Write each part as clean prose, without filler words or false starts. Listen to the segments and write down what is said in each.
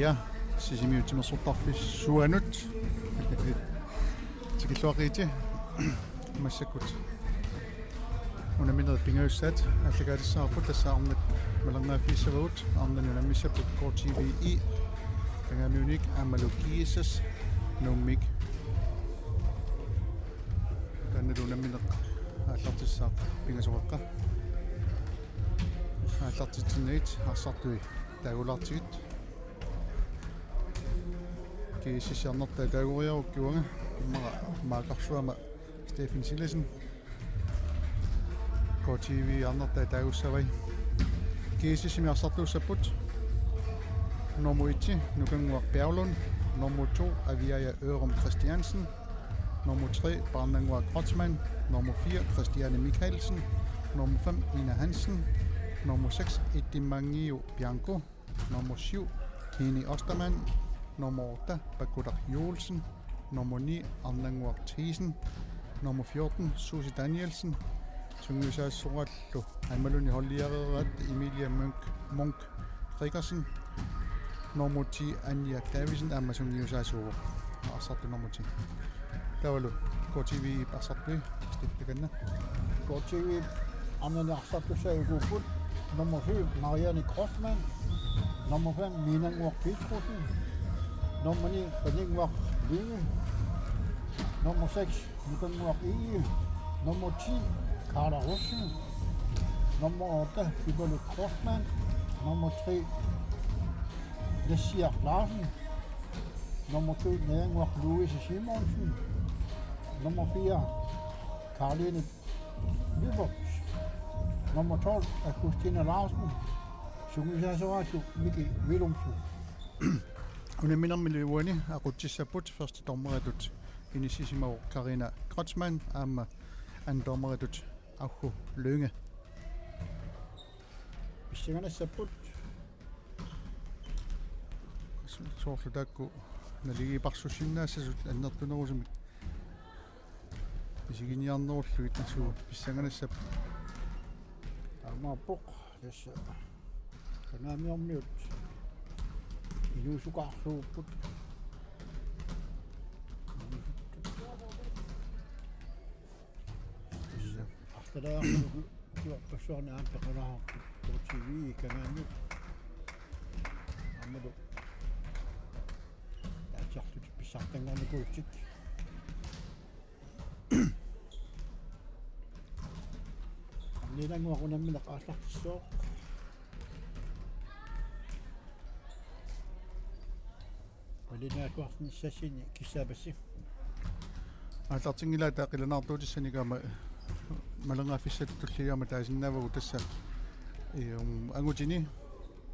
ja sisimiutimersortarfis suanut tikilluaqiiti массакут унаминер пингауссаат аллагаалиссаарпут тассаарнат малернаафиссавагут арнани наммиссаппут KTVI тангамиуник амалукиисас нуммик каннеру намминеқ ааллартиссаақ пингасоқаққа ааллартитсиннагит арсартуи таагулаартигит кисисиарнерта таагуриаруккуага иммара маақарсуама Stefan Sillesen KTV арнерта таагуссавай кисисимиарсартууссаппут nummer 1 Nukangwak Bjerglund, nummer 2 Aviaja Ørum Christiansen, nummer 3 Barnangwak Rotsmann, nummer 4 Christiane Michaelsen, nummer 5 Ina Hansen, nummer 6 Edimangio Bianco, nummer 7 Heni Ostermann, nummer 8 Bakudak Jolsen, nummer 9 Arnangwak Thesen, nummer 14 Susie Danielsen, Sungyusa Soratlu, Heimaluni Holliaret Emilia Munk Rikkersen, nummer 10 Anja Davisen, Amazon News over. Og så nummer 10. Der var du. KTV Barsatby, Stifteganna. KTV Amanda Barsatby sagde god fuld. Nummer 7 Marianne Krossmann. Nummer 5 Minangwak Petrosen. Nummer 9 Beningwak Lyne. Nummer 6 Nukangwak Ege. Nummer 10 Carla Rossen. Nummer 8 Hyberle Krossmann. Nummer 3 Lesiak Larsen, nummer 2 Næringwak Louise Simonsen, nummer 4 Karoline Lyboks, nummer 12 er Christina Larsen, Sungisasoratio Miki Willumsen. Unaminder Miliwani er Rutissaput, første dommeredut Inisissimo Karina Krotsmann, anden dommeredut Auho Lønge. Bisingerne Saput Soorlutakku naligiparsussinnaasasut annertunerusumik isiginiarnerulluit nassuu pissanganassap armaappoq tassa kanaamiormiut ilusuqarsuupput artalaarlugu kiorpassuarnaam peqalaarpu KTV kanaamiut ammalu Chartut pisartangaani kuutsit. Amnilanguaq unammileq aallartissooq. Walinaaqquarni sassini kissapassi. Aallartingila taaqilanartuutissanigaama malerngaaffissat tulligaama taasinnaavagu tassa angutini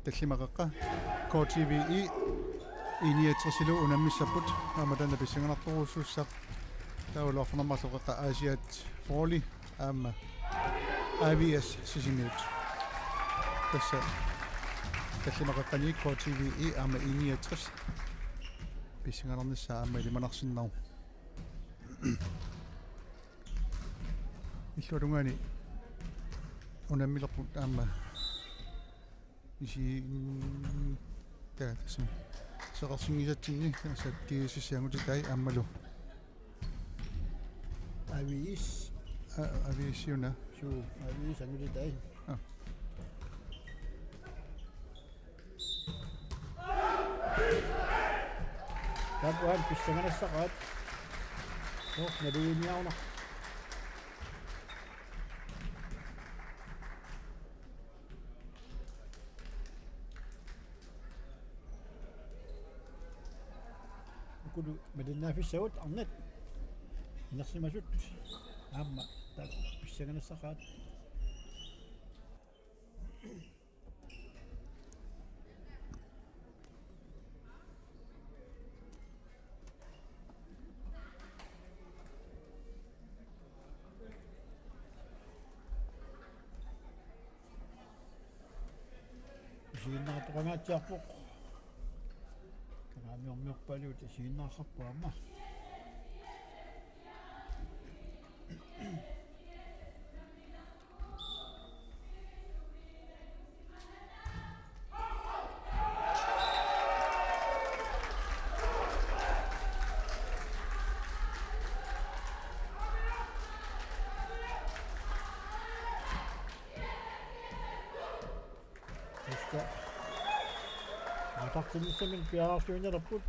tallimaqaqqa KTVI Iniatrisilu unamissaput amadana pissanganartoruussussaq taulornermarluqaqa Asiat Forli amma AVS sisimiut tassa tallimaqaqqani KTVI amma Iniatris pissanganarnissa amma limanarsinnaru illulungani unammilerput amma isi taasmi Seqarsingisatsinni sakkiisissiangutitai ammalu Avis avisiuna avis angutitai Tapuan pissanganasaqaat naluiniauna kudu malinnaafissavut arnat inersimasut aamma taak pissanganasaqaat isiinnaartoqangaatiarpoq kanaamiormiorpaluut isiinnaarrappuamma атартиннссамин пиарарлуинерпут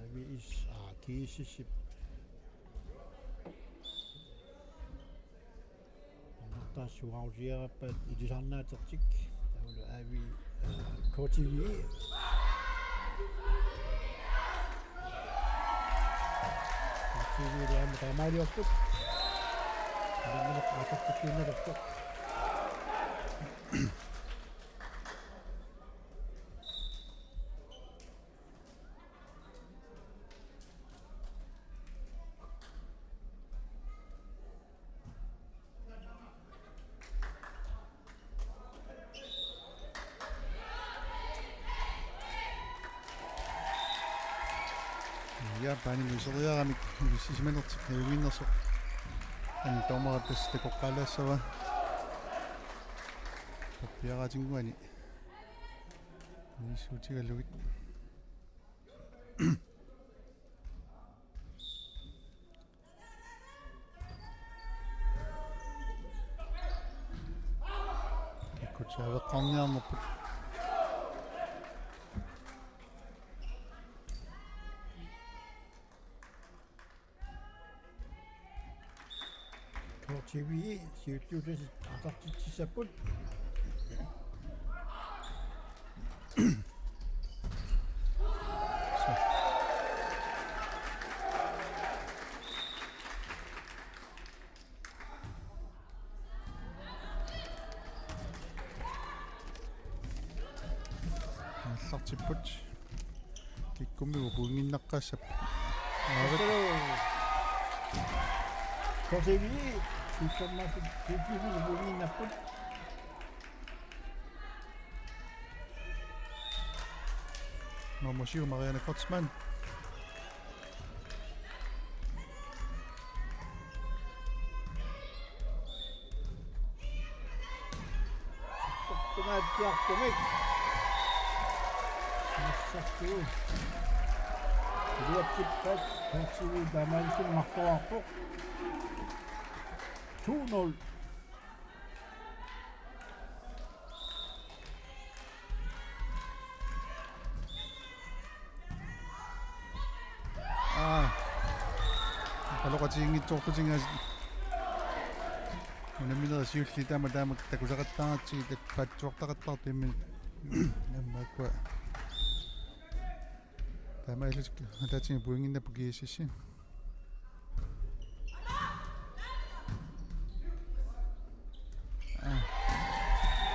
ави ис кисисип тассуаусиараппат илисарнаатертик тавлу ави KTV KTV ам тамариоппут алимнак ататтикинерппут Ja, pani miseriaramik sisimanertik hajuinnersoq ani tomaratas takoqqalassava tappiaratinguani nissuutigalugit ikkutsaveqqarniarnerput KTV siuttuutas atартитсисаппут аллартиппут киккуммигу пунгиннаққассап KTV siuttammaasut KTV punginnapput nummer 7 Marianne Kotzmann tumaattiartumik нассартуу илуатсиппат KTV тамаалсин мартуарпоқ 2-0 qalloqatiinngitsoortutingaas unamminerasiulli taamak takusaqattaartigi takpaatsuartaqattaartu immi nammaakua taamaalusuk ataatingi puinginnappu kiississi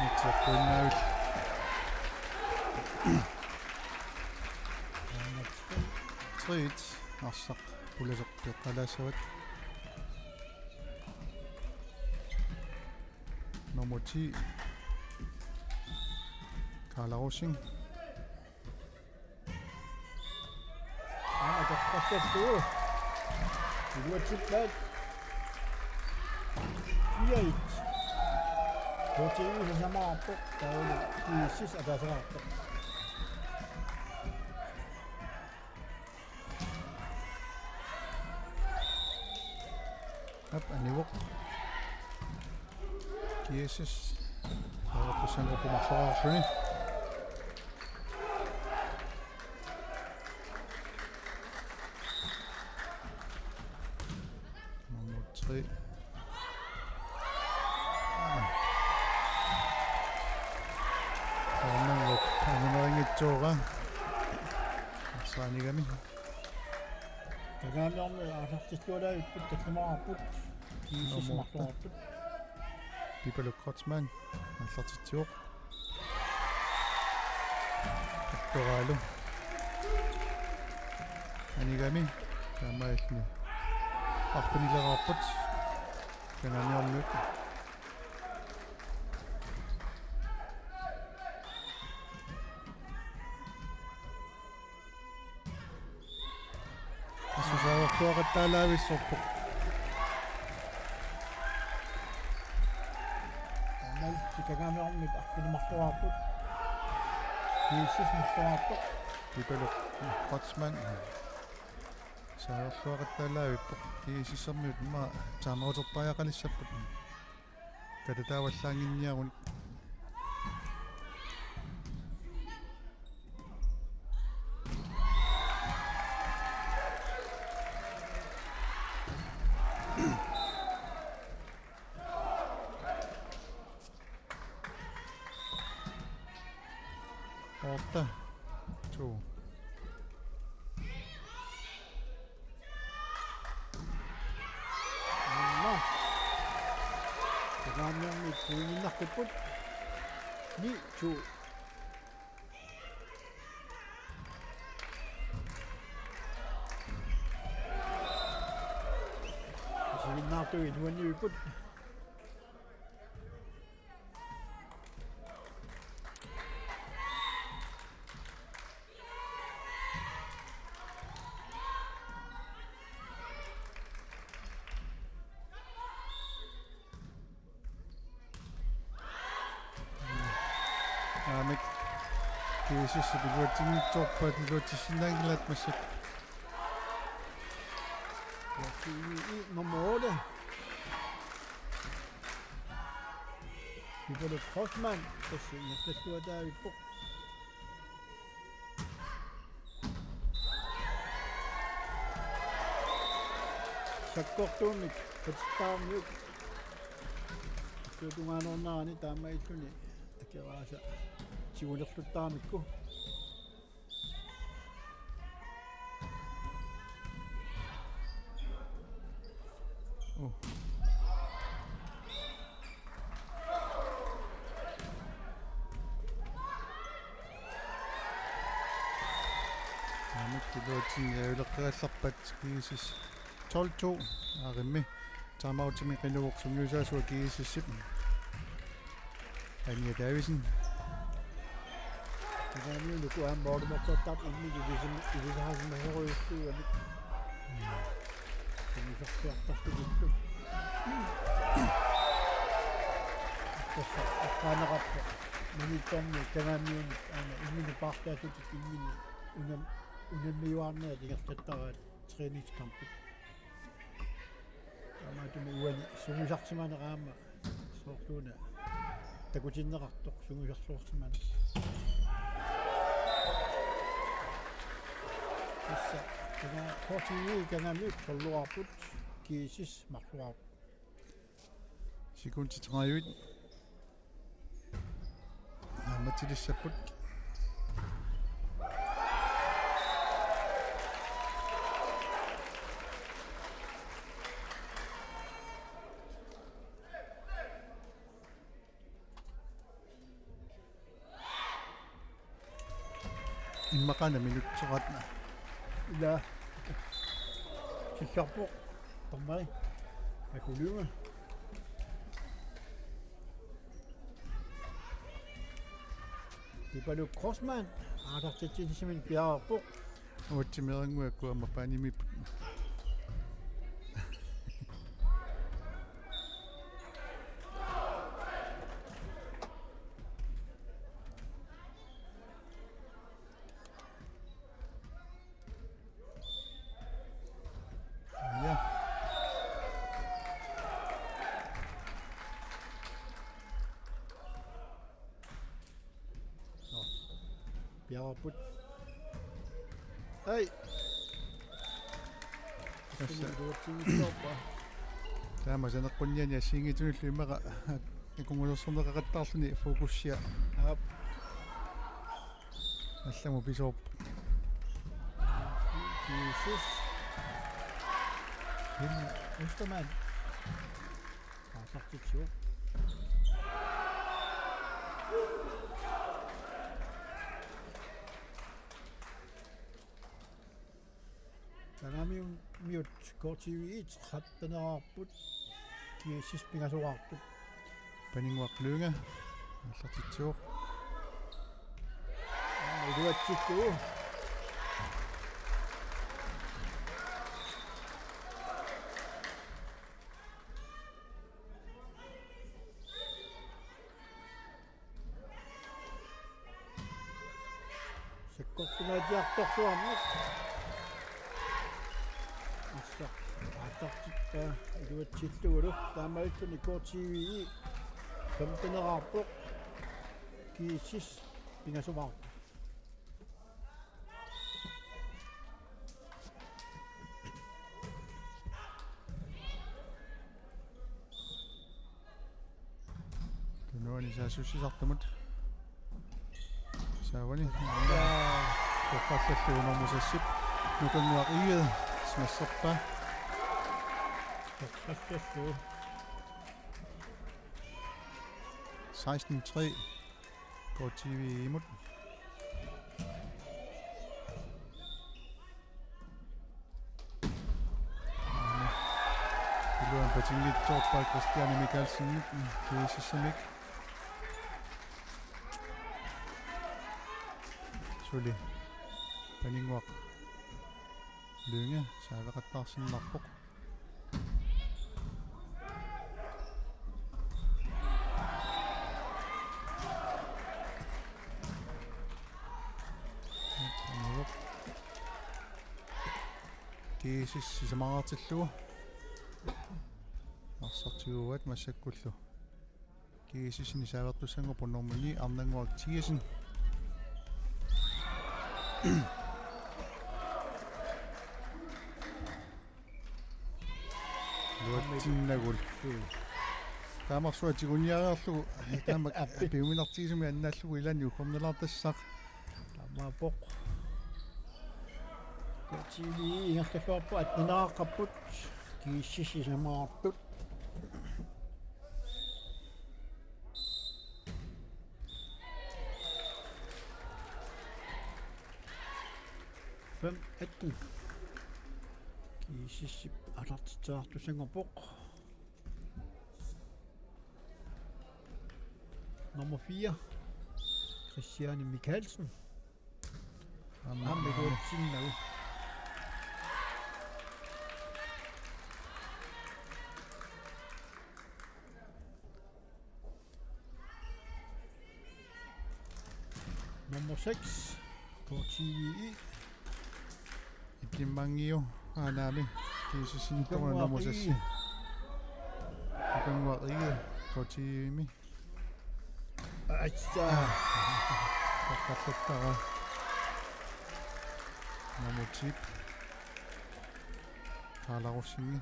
nitsaqquinnaavit treat arsaq pulaseq peqqalaassavak nummer 10 Carla Rosing тассартуу илуатсиппат 4-1 KTV самааппоқ таулу киссис атасааппоқ ап анивоқ киссис тааваққусангапу марлораарсуни nummer 3 Annaringitsuura saanigami тагаамиарми аасартиллуалаавиппут таксимаараппут киисис мартуарпут Pipalo Kotzmann аллартитсиоқ торалу анигами таамаални арфинилераарпут тагаамиармиук асусааварсуақаттаалаависсорпоқ тагаамиарми арфинимартуарпут киисис мартуарпоқ Pipalo Kotzmann саарлуақаттаалаавиппоқ кисиссэрмиут ма таамаутертаақалиссаппут кататааваллаангинниарун Orta 2 Tagamyang ikuninakuput. Ni chu. Kasi nato inuan niyo iput. Амик кисис билуатсигитсорпат билуатсиннаангилат массак Kasi nummer 8. Vi får det Crossman. Kasi nakastua der iput. Sakkortuunik patstaamyuk. Tutunganornaani taama ituni. Akeraasa siulerluttaamikku. oh амик билуатсин яулеққигалларпат кисис 12-2 аримми таамаутими қинуоқ сумнусаасуа кисиссип Anja Davison Tagamyang luku aan boordomokkortat inni divisahasin heroissuuani. Sumisartuartartukittu. Tässä akkaanaqappa manittammi tagamyang inni paartaasukit inni unammiuarnea tingertattaraat træningskampit. Taamaatumi uani sumisarsimaneraama soortuuna takutinneqartoq sumisarluarsimana. Tässä tämä kotiin kanamyuk solluarput kiisis marluarp. Sikunti trajut amatilissapput immakana minutsuqatna Ila sisarpoq tammai akuluga Ipalu Crossman aatartitsinisimin piaarpoq uutsimeringuakku ammapaanimipput piaarput. Ai. Tässä Tuotsingittoppa. таама санеққунниани ассингитунуллу имаqa икунгулерсорнеқақаттаарлуни фокусsia Ап. алламу писооп Jesus. Instrument. Aatartitsuo. Tanamium miut kortiviit qattanerarput kiissis pingasuarput панингуарлуунга аллартитсууқ iluatsikku sakkortumaatiartorsuarnuk артартиппаа илуатсиллугулу таамаитсуни КТВ 15-арпо кисис пингасумаа Nuani saasussisartumut saavani qoqqallalluunormusassip nukannuaq iiget smasserpa qassallu 16-3 går TV imod. Iluan patingit torpa Christiane Mikkelsen kiisissamik. Suli paningwaq Lynge saaveqattaarsinnarpoq. Kiisis sisamaratillugu arsortiguuat massakkullu kiisisini saavertussangu punnormuni arnanguak tigasin luattinnagul taamarsuatigunniariarlugu taamak piuminartigisumi annaallugu ilani ukhornelartassaq таамаапоқ КТВ ингерллуарпу атнанааққаппут кииссисисамаартут фэм атту кииссип алартитсаартусангорпоқ nummer 4 Christiane Mikkelsen Ammeguatsinnagu nummer 6 på TV Ikimangio anami kiisisintorna nummusassi ikanguariga på TV Atsa qaqqattaqa namutip taalarusingi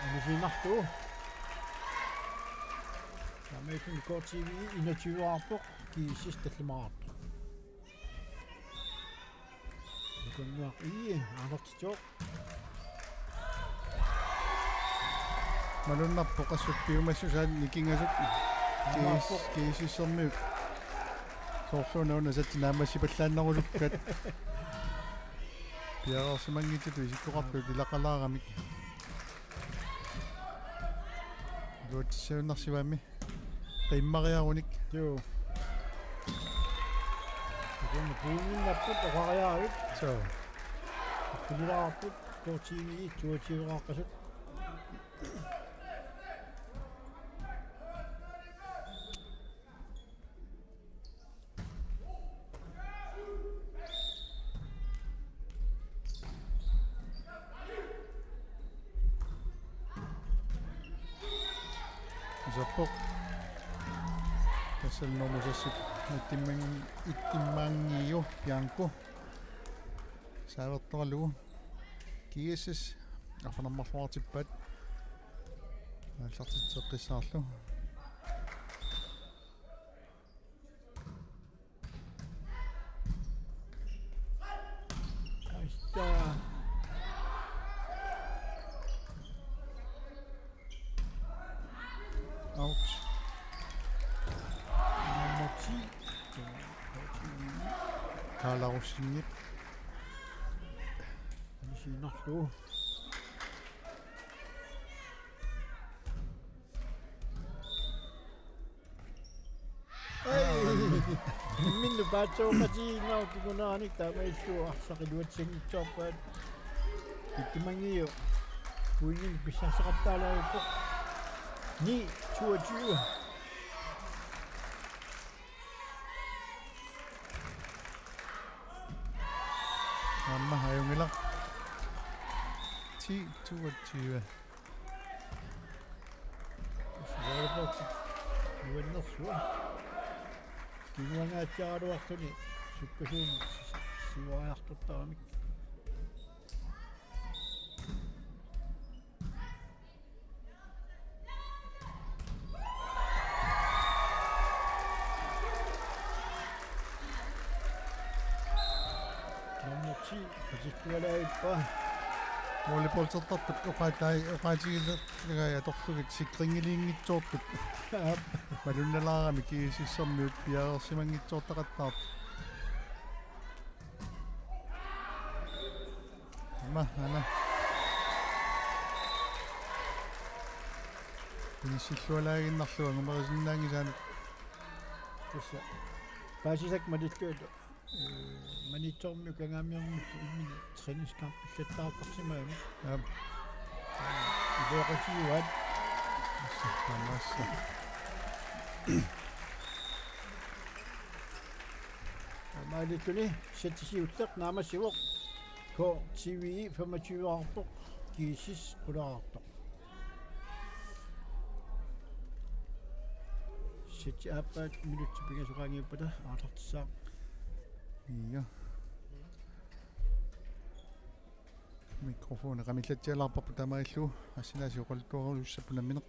Anusинарту Тамаитун КТВ 21-арпоқ кииссисталлимаарту Иконнуақ ии аалертитоқ малуннарпо qassuppiumassусаат никингасут kiisissermiuk соорлуунауна сатсинаамассипаллааннарулуккат пиарерсимангититу исиккоқарту илақалаарамик луатсиуннарсиваами qimmaриаруник Jo. Икон пууннаппут оқариаавит so кулаарпут КТВ туативеқаққасут запоқ тассалнормусассик иттиммангиу пианку саавертаралугу киисис афанаммарлуартиппат аллартитсеққиссаарлу Аста out nummer 10 тааларусиннип Anusинарту Minne baatsoomati nautikunaani taamaillu arsaqiluatsingitsoorpaat Ittumangiu puinin pissarsaqattaalaaguppoq 9:22. Amma ajungila 10:22. Saalapaqsi nuannersua kinguangaattiaraluartuni sukkasuun siuariartortaramik nummerti pasittualaippa Volleyballsertartut oqaatigileqaatigileqaya torlugit sikringiliingitsoortut malunnalaarami kiisissermiut piaersimangitsoortaqattaart ana pinissillualaaginnarluga ngumerisinnaangisaanut tassa paasisak malilluut manitsormi kangaamiormut immini træningskamp illattaartarsimaami ileqatiuat Massa. maalittuni sattisiutteq naamassivoq ko TVI 25-arpoq kiisis qulaartoq satti aappaat minutti pingasuqaangiuppata aatartissaaq Ja. Mikrofoni qamillatsialarparpu tamaillu assinasi oqaltuaruussappunammineq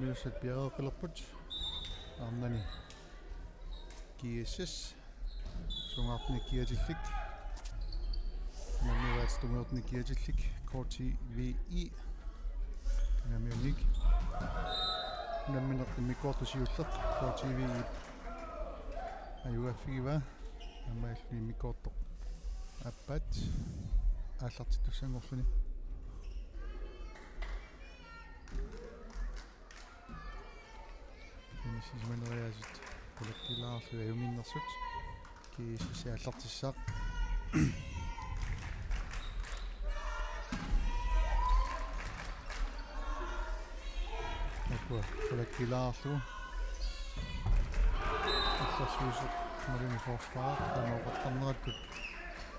Juliusat bjerreqillerput arnani GSS sungartni kiatillik namivat stungertni kiatillik KTVI namiunik naminertni mikortusiulleq KTVI ayuaffigiva amaalli mikortoq appat aallartittussangorluni Simaneriasit kolektilaarlu ajuminnersut kiisisaallartissaaq akua kolektilaarlu алларсуусеқ малуни форсфаар таноқартарнераткут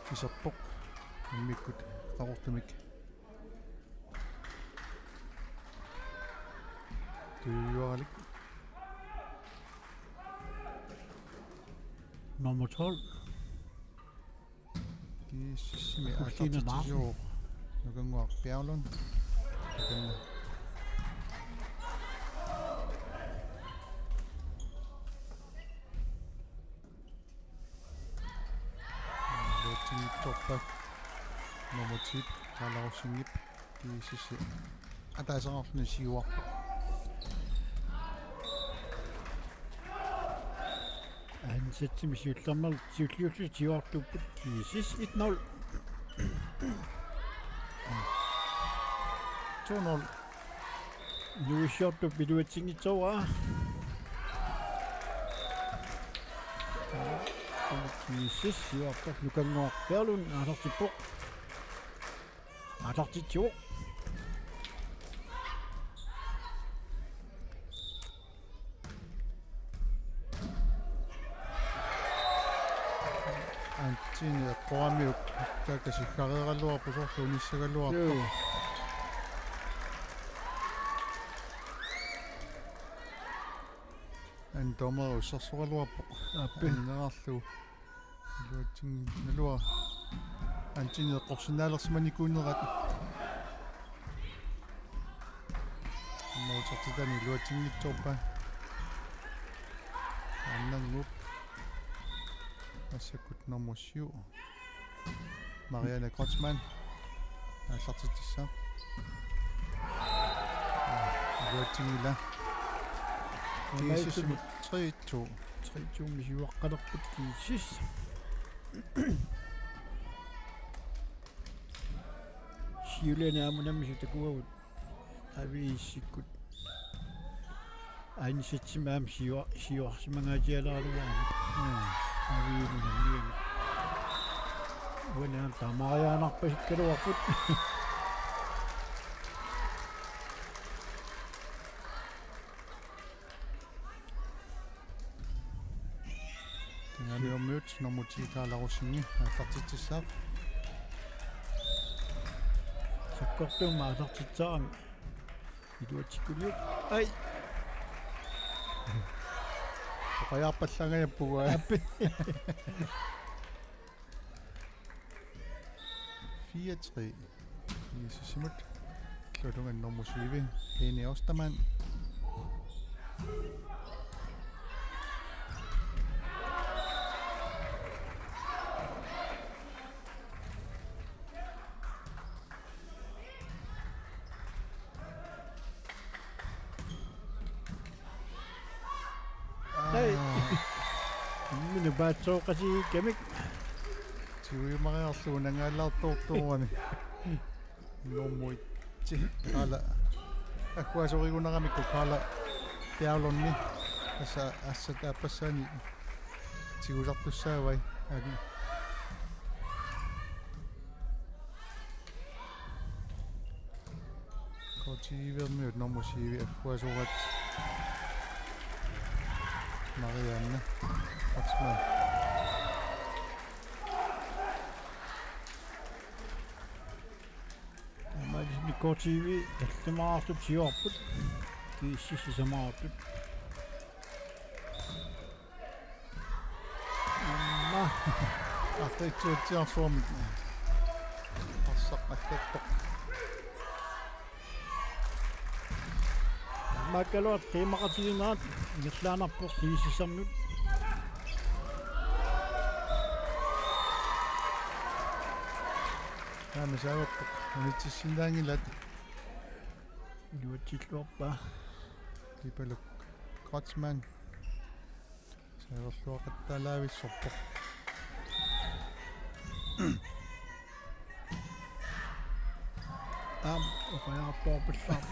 кисерпоқ иммиккут қақортумик туйуаралик Nummer 12. Kiisissimi aallartittisuu nukanguaq Bjerglund nukanna luutsinngittorpak nummer 10 qaalarussingip kiisissi ataaserarluni siuarpoq Han sætter mig siullermal siulliullut siuartupput kiisis 1-0. 2-0 Nu shottup viduatsingitsoa. Kiisis siuartup nukanguaq Bjerglund aallartippoq. Aallartitsuoq. Antini qoamiuk taakassikkareeralluarpu sorlu unissagalluarpu an dommer ussersorluarpu appinerarlu luatsin nalua antini qorsinaalersimanikuunerat mootartitani luatsingitsorpa annangup Assakut nummer 7 Marianne Grotzmann aallartitissa luatsingila kiisissimi 3-2 misiuaqqalerput kiisis siulani aamunammisu takuagut aviissikkut ainissatsimaam siuarsimangaatialeraluarmi aviimunammiani uanaam tamariaanarpasikkaluarput Tinganiormiut nummer 10 qaalarussingni aallartittissaaq sakkortuuma aallartitsaarami iluatsikkuliuk ai qajaarpallangajappuga appi 4-3 kiisissimut klutungan nummer 7 Lene Ostermann Hey. Minun baatso kasi kemik. Tiuimareerlu nangaallartuurtuurani nommuitsi qaala akkuasorigunaramikku qaala Bjerglundni assa taappassani tigulartussaavai agi kotiivermiut nummer 7 akkuasorat Marianne Grotzmann Amalisni KTV таллимаартут сиуарпут кииссисамаартут амма артитсуутсиарсуармик арсаққаллаттоқ Makkalot qiimaqatiinaat ingerlaanarpoq kiisisarnut Saavuttu. Unitsissintaangillat. Nuutsilluarpaa. Kipaluk Kratzmann. Saavuttuaqattaalaavissorpoq. Uqajartorpullar.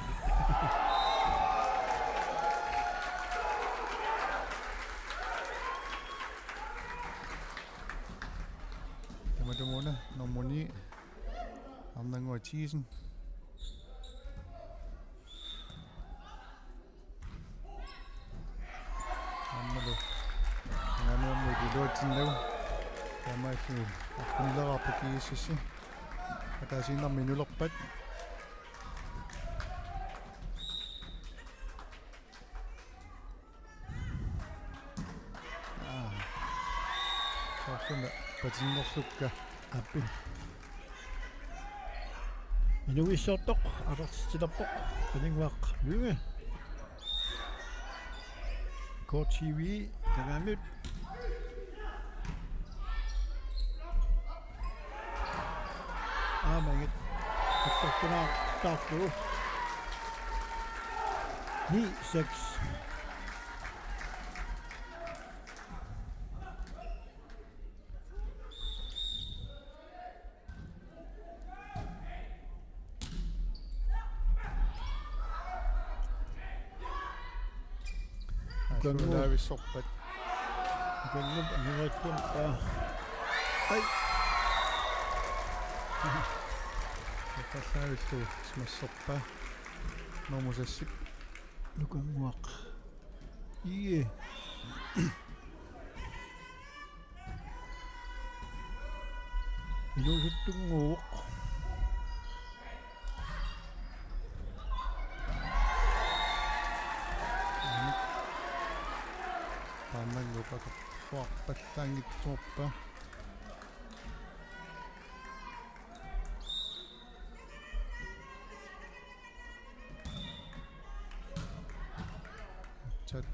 Tamadumuna nummer 9. Arnangua Thiesen. Ammalu. Ngamamlu diluatsinlau. Tamassu affilerarpakiississi. Ataasinarminulerpat. Sorsuna patinnerlukka Appi. Inuissortoq alertilarpoq paninguaq lyunge. KTV tagamut. Mangit. Takkuna taakku. 9-6. Laavissorpat. Gannum angerittumpa. Ai. Tassaavillu smassorpa. Normusassip. Lukanguaq. Ie. Ilusuttunguuq. Taamangupaka huarpallaangitsuorpa. Chat.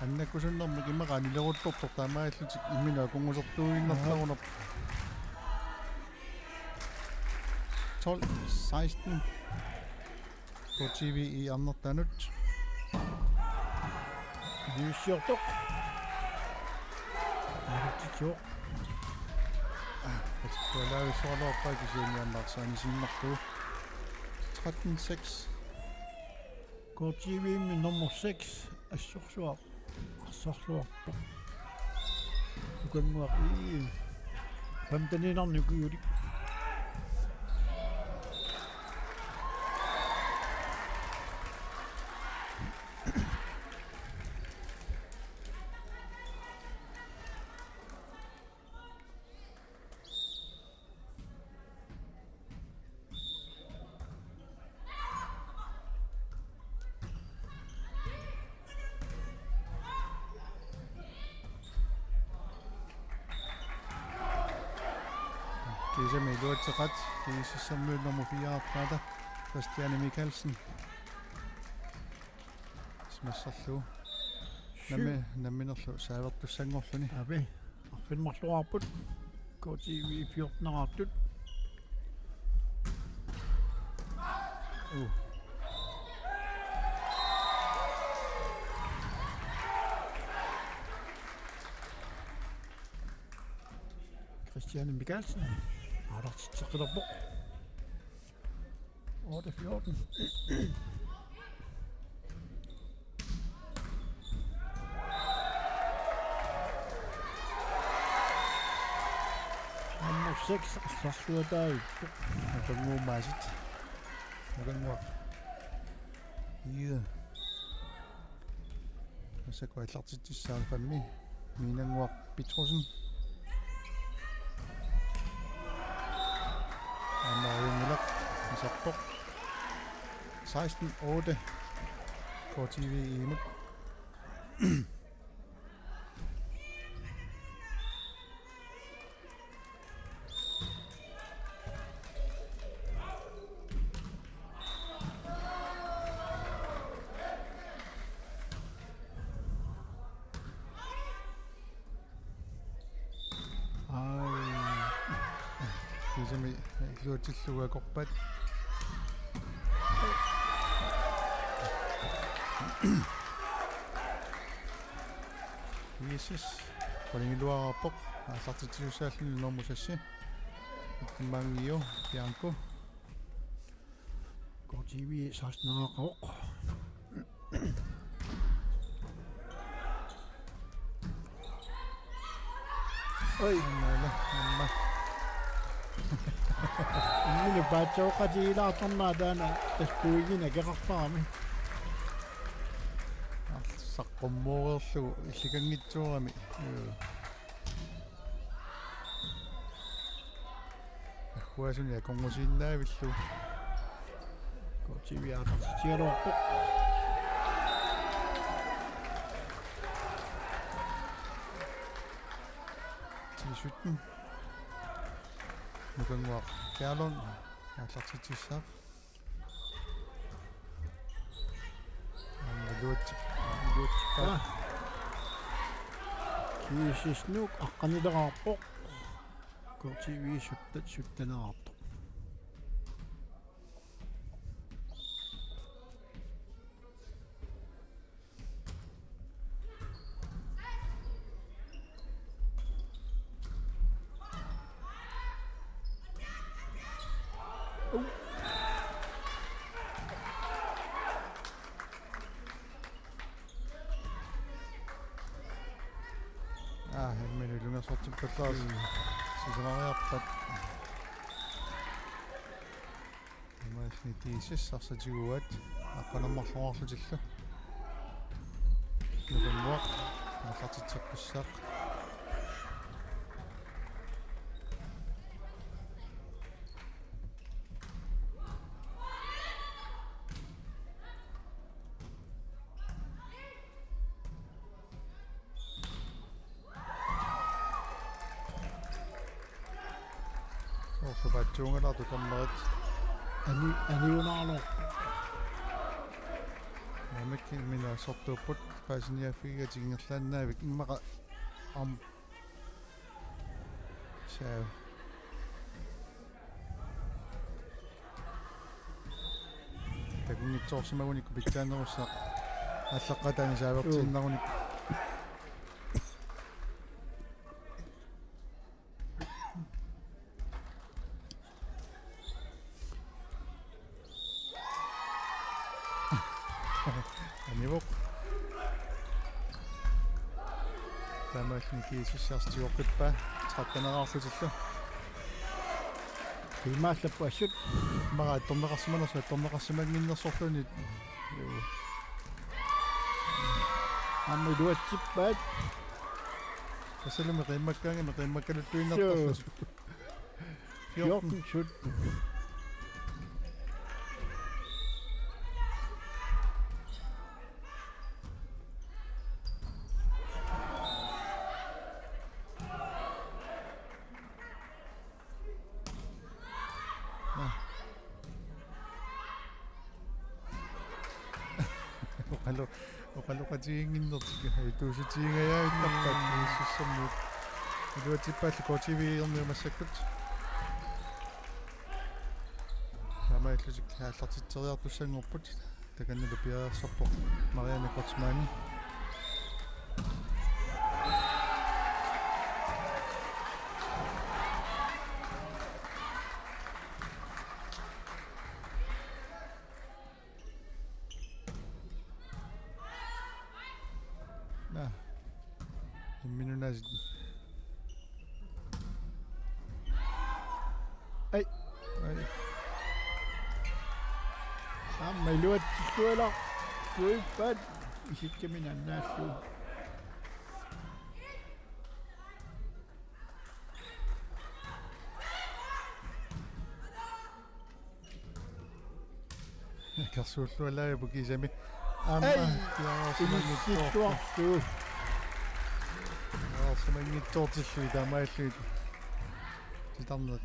Annakusunnermi kimaqaanileruttortor taamaаллутик иммина кунгусортуиннерларунер 12-16 på TV i Andertanut. Lyssiortoq. Artikkioq. Tuolaavissuarluarpaakisuuniannarsaani siinnertu 13-6. KTV med nummer 6 assorsuar. Assorsuarpoq. Lukanguaq ii. Pamtaninarnukuulik. Kisa Meluatseqat, kiisissermuut nummer 4 Christiane Michalsen. Smasserlu. Namminerlu saavertussangorluni. Abi. Arfinmarluarput. KTV 14-artut. Christiane Michalsen. Alertitseqqilerpoq. 8-14. Nummer 6 arlarluataavippoq. Akanguumaasit. Akanguaq. Ida. Assakuallartitsissaarfammi. Miinanguaq Petrusen. Annaayungilaq. Isarpoq. 16-8. KTV imut. Isemi luutillugakorpat Jesus qolingiluararpoq ааллартитсиусааллуни нормусасси мангио пианко Kortivi sasnaaqoq. Oi, аммаала амма mine patsoqatiilaartarnaa taana taspuigina keqarparami. саққуммуурерлугу илликангитсуурами ахуасуни аконгусииннаавиллу Kortivi aatartitialuarpoq. тисуттен нукангуақ каалон ааллартитсissaaq аммалуутсиппа Kiisisnuuk aqqanileqarpoq. Kortivi suttanaartu. хэммэни лунgassortippallaas сисамариарпат имаасни тиисассарсатигуат аққанаммарлуарлутилла нукангуақ ааллартитсаққиссаақ орсупаатсуунгалаарту таммерит Aniunaarlu. намекки минаасортууппут паасиниаффигатигингерлааннаавик иммаqa саа такунгитсоорсимагуникку питсаанерусsaa аллаққатаани саавертииннаруник анивоқ тамаасник исиссаарстиоққиппа траттанераарлутилла Imaallapuassut мара торнеқарсиманерса торнеқарсимангиннерсорлуни ammiluatsippaat тассалуми қиммаккаангами қиммаккалуттуиннартарлу 14 sut. оқалоқатигингиннертика туусутигаяаиттарпат иссассаммут илуатиппааллу котивиерниумассаккут самаиллусик хааллартитсериартуссангорпут таканнулу пиаерсарпо Марианне Крeutzmann имминунаас Ai. Ammiluatssuala suippat isikkaminnannaassu. карсууллуалааву кисами Ai. tiaraasimangittuartu Inisittuartu. самангитсоортиллуи таамааллуит титарнер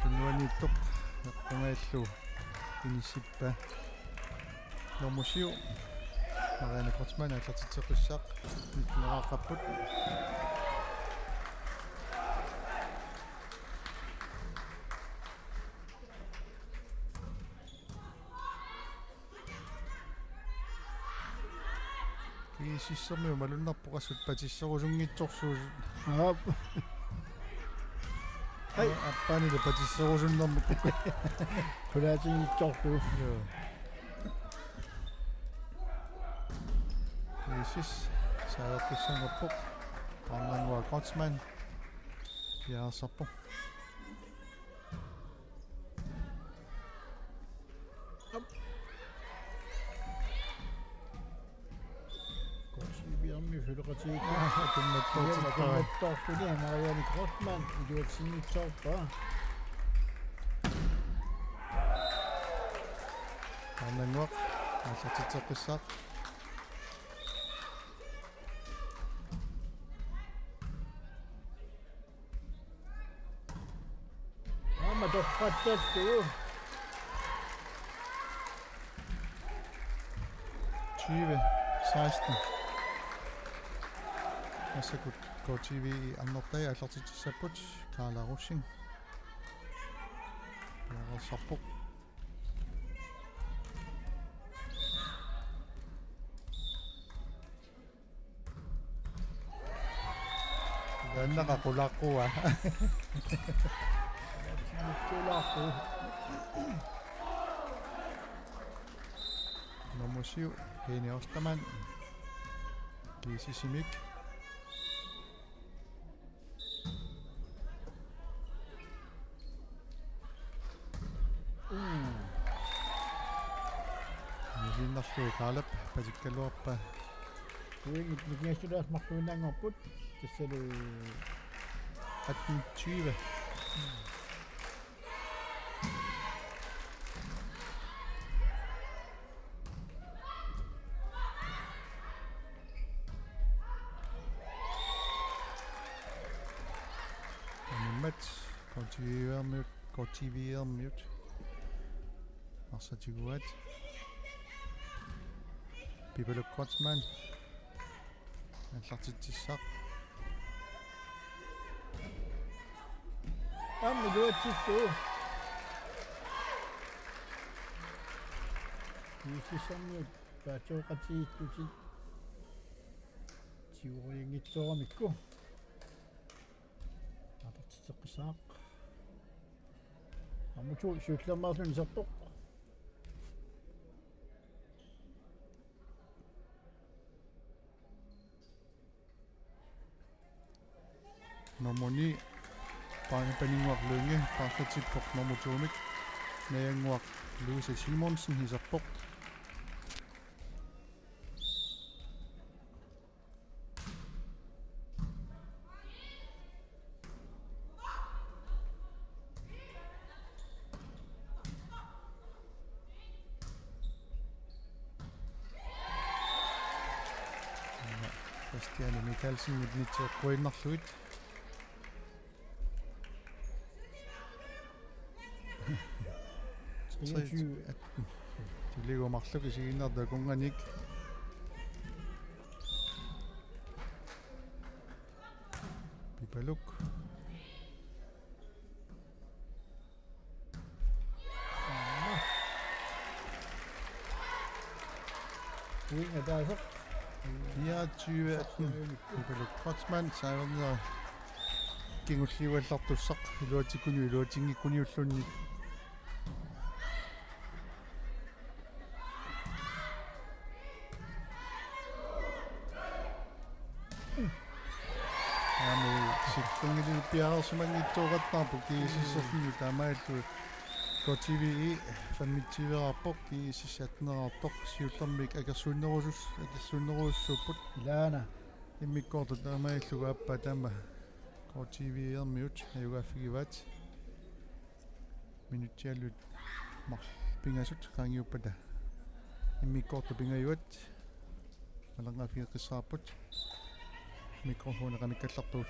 тунуаниттоқ эққунгааллу иниссиппа нормусиу Марианне Крeutzmann ааллартитсеққиссаақ kiisissarmi malunnerpoqassut patisserusungitsorsuus appaanile patisserusunnermuk kukku kulaatingitsortu kiisis saadertussangerpoq Arnangua Grotsman piarsarpu korsiibiarmi fylqatiik tummattortittara tortuni Marianne Grossman iluatsingitsorpa Arnangua аллатитсеққиссаақ ama torqattattu 2016 Asakut KTV annertai аллартитсаппут Кааларуссин яарсарпоқ Аннаqa qulaaqquwa Mittularpu Nomosiu Heni Osterman Kiisisimik Nisinnerluu Kaalap patikkaluarpa kuingit mikniassulaas marluunanngorput tassalu 1820 Animat kultivermiut Arsatiguat Pipeluk Grotsman аллартитсissaaq amma duatsittu kiisissammiut paatsoqatiittutit tiuriingitsoramikku apartitseqqisaaq ammutu suullermaarlun sertoq Nomoni paninguarluungi paarlatippoq normutuumik nayanguaq Louise Simonsen hisarpoq Christiane Mikkelsen mitnitseqquinnerluit Tiligumarluk isiginnertakunganik Pipaluk kuingataasoq 24 Pipaluk Grotsman saaverner kingulliuallartussaq iluatikkuni iluatingikkuniullunni Sittingili piarsimangittuuqattarpu kiisisserluni taamaallu KTV fammittiverarpoq kiisissatnerartoq siullermik akersuunnerusus atassuunneruussupput ilaana immikkoortu taamaallugu appa taama KTV-ermiut ayugaaffigivaat minutiallut pingasut kaangiuppata immikkoortu pingajuat malerngaafigeqqissaarput mikrofoneqamikkallartuut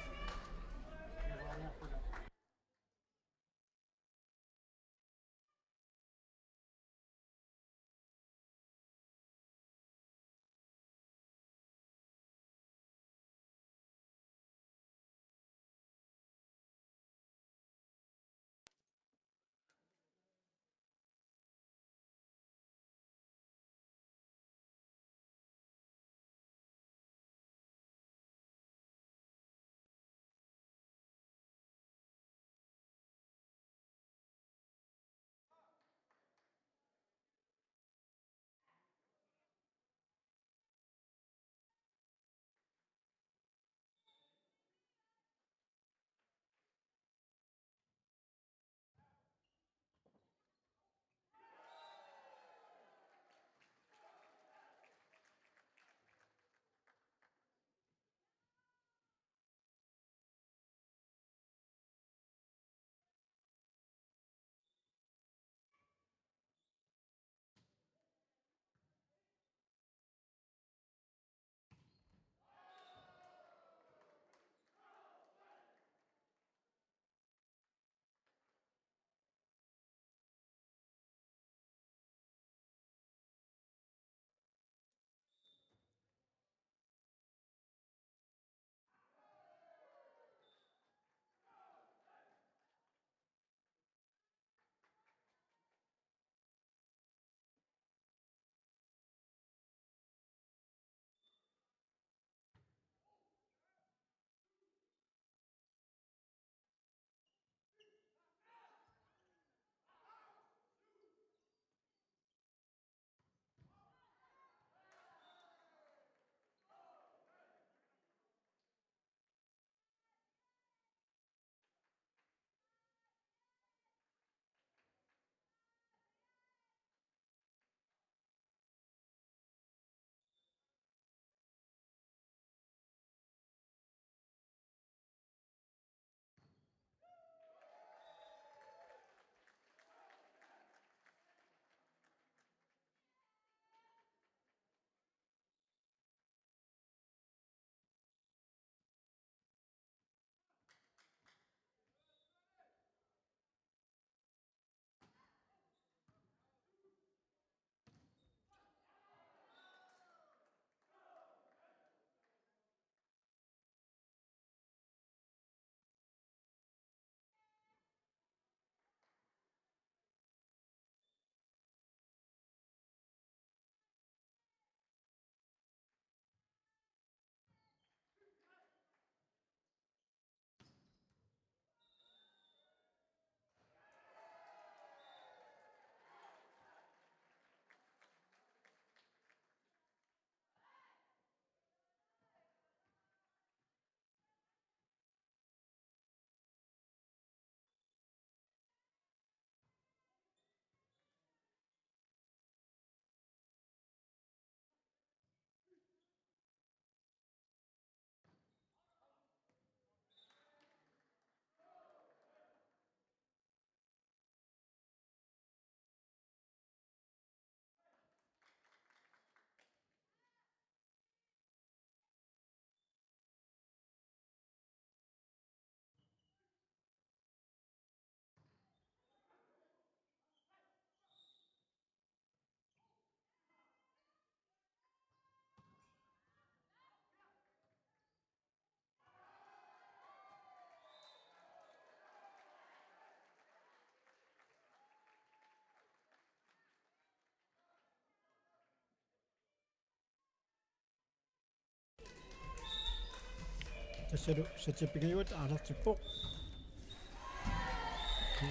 Satipingiut alartippoq.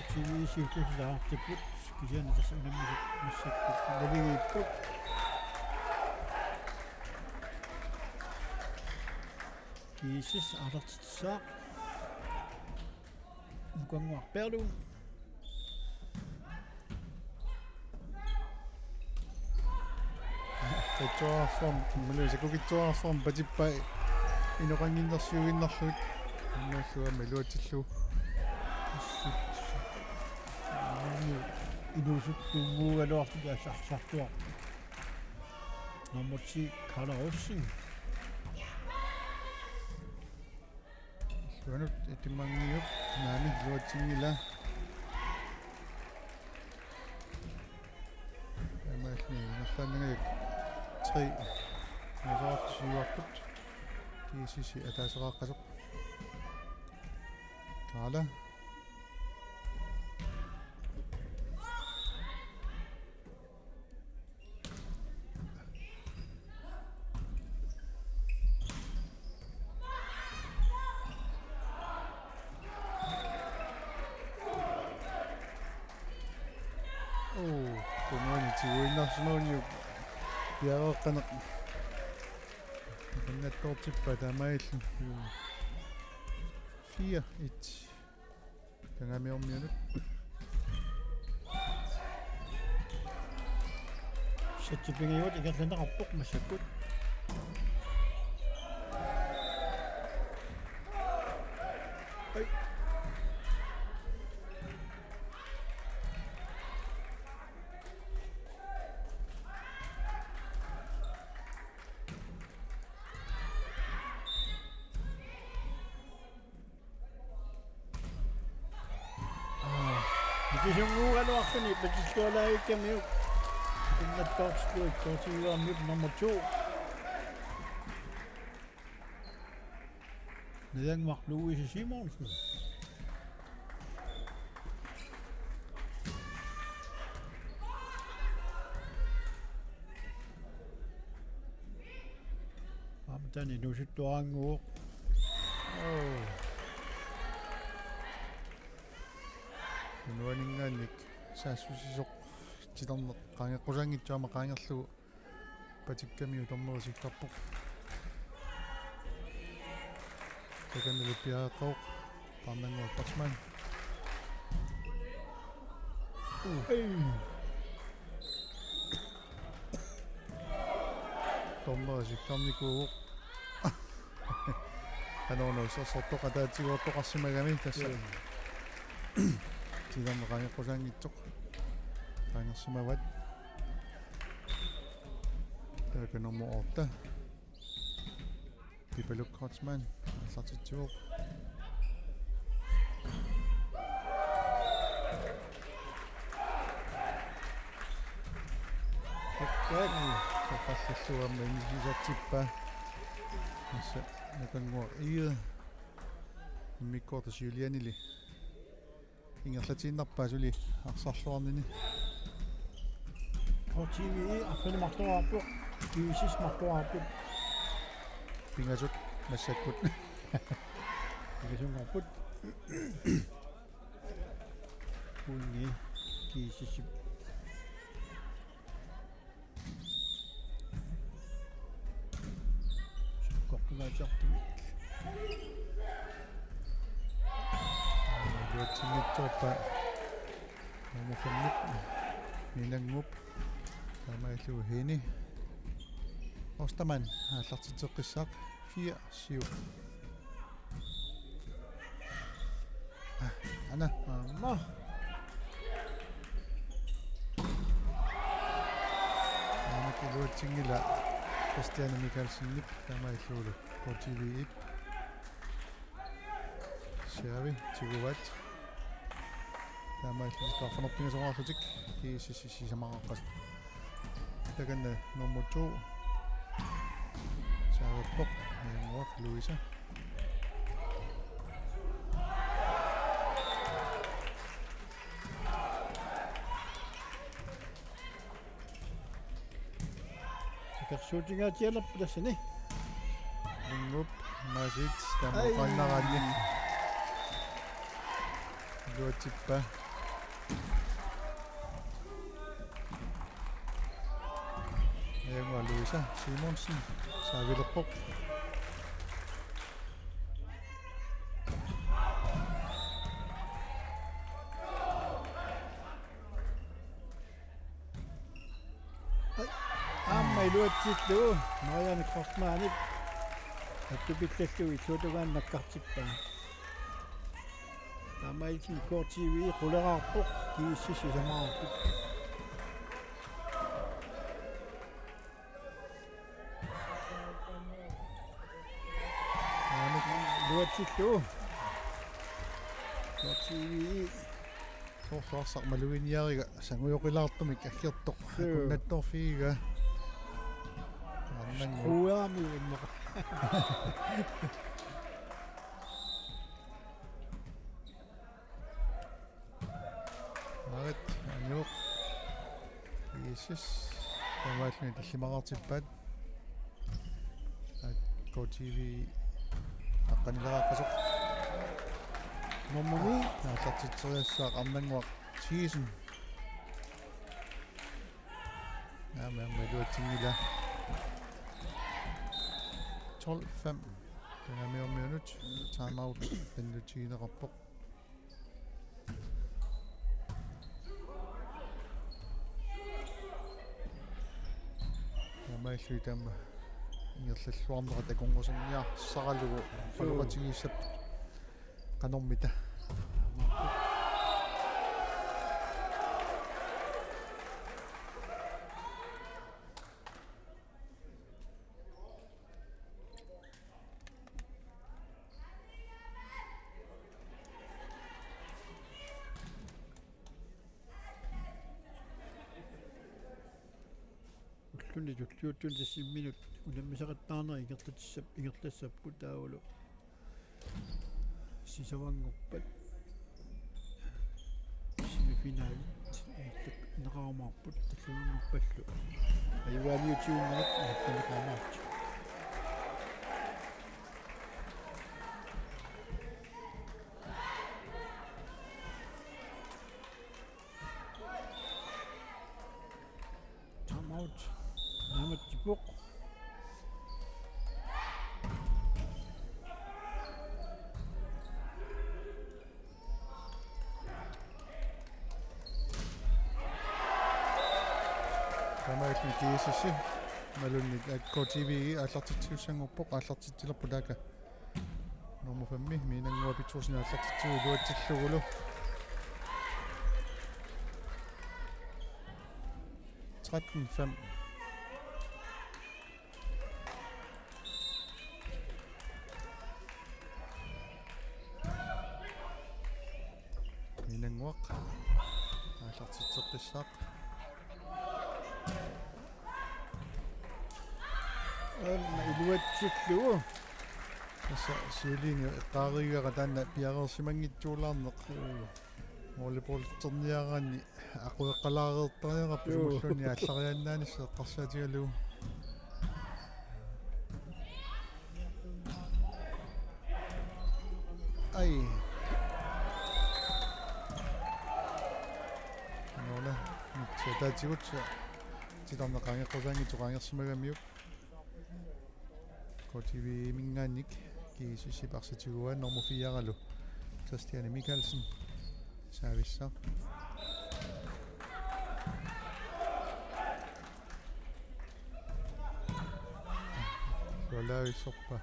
TV siutusaartipput kisian tasanammisuk massakkut navigiipput. Kiisis alartitsaaq. Nukanguarpearluun. Ketsuarform mulusakukitsuarform patippai inoqanginnersiuginnarluit unnaallua miluatillu Inusuttuvuugaluartuga sarsartuaq. Nomotsi kalarussing. suanut itimangiup naani luatingila амаални нерлааннагаяк 3 насаартсиуарпут кисиси атаасерааққасоқ таала Tiuinnarsinooniu piaqeqqaneq qannattortippa tamaillu 4-1 tangamiormiunut Satipingiut ikerlanaqarpoq massakkut. Kisungguugaluartuni patissualaaikkamiuk innattortituik tortiuarmiut number 2 Niangmaq Louise Simonsen Amtani nusuttuaranguuq nuaningaannik saassusisoq titarneq qaangeqqusangitsuama qaangerlugu patikkamiu tormerisikkarpoq takannalu piaqeqqauq qarnanguaq Patsman tormerisikkarnikuuq anoornuissersortoq ataatiguortoqarsimagami tassa tidarne qaangeqqusangitsoq qaangersimawat taakanormu orta pipaluk Patsman allartitsuuq qaqqallalluamma inisisortippa assa nakanguaq iida mikkortasiulianili ingerlatiinnerpaasuli arsarluarnini TV affinemartuarpuq kiisismartuarpuq pingasut massakkut pingasungarput kunni kiisisip sukkortugaatiartumik luatingitsuappa namufannip minangup tamaillu hini Osterman аллартитеққиссаақ 4-7 ана амма анакилуатсингила Christiane Mikkelsen-Nip tamailluulu KTV1 Sherry tiguvat tamailluisqarfanerpingasoriarlutik kiisissamaqaqqas takanna nummer 2 Sarapok Niangwaq Louisa Takarsuutigaatialappu tassani Lingup Masit tamuqannarani luatippa Luisa Simonsen saavilerpoq Luatsillu Marianne Krosmaanip attupittallugi tuutugaannakkartippaa Tamaitin KTV quleraarpoq kiississi samaarput Luatsillu KTV Soorsaarmaluiniariga sangujoqilaartumik aggiartoq kunnattorfiiga Skruaami immoq Marit anjuq Jesus tamaalluni tallimaqartippaat KTV aqqanileрааққасоқ Momoni наатартитсериассаақ арнангуақ season малуатсингила 12-5 тэнамиор минут таймаут пенлутигинеқарпоқ намааллуи тамма ингерллуарнера таконгусерниа саралугу палуқатигиссап канормита Tunni juttuutun 10 minut ulammisaqattaarneri ingerlassappu taavulu sisavangorpat semifinalit neqarumaarput talluunnerpallu ayuaaliutiunnerat neqarumaarchu timeout Namatipuk Tamaakki kiisissi malunnik KTV аллартитсиуссангорпоқ аллартитсилерпу така номер 5 минангуа питсуусина аллартитсуи луатсиллугулу 13-5 минангуақ аллартитсеққиссаақ iluatsilluu аса сиулиинга эққаариугара таанна пиареерсимангитсуулаарнеқ волейболтерниараани ақуэққалаареэртариараппу сууллуни алларианнаанисса эққарсаатигалуу ай нона митсатаатигут титарнеқаангеққусаангитсоқаангерсимагамиук KTV mingaannik kiisissipарсатигуа номер 4-аралу Christiane Michalsen саависсаа Rolaavissorpa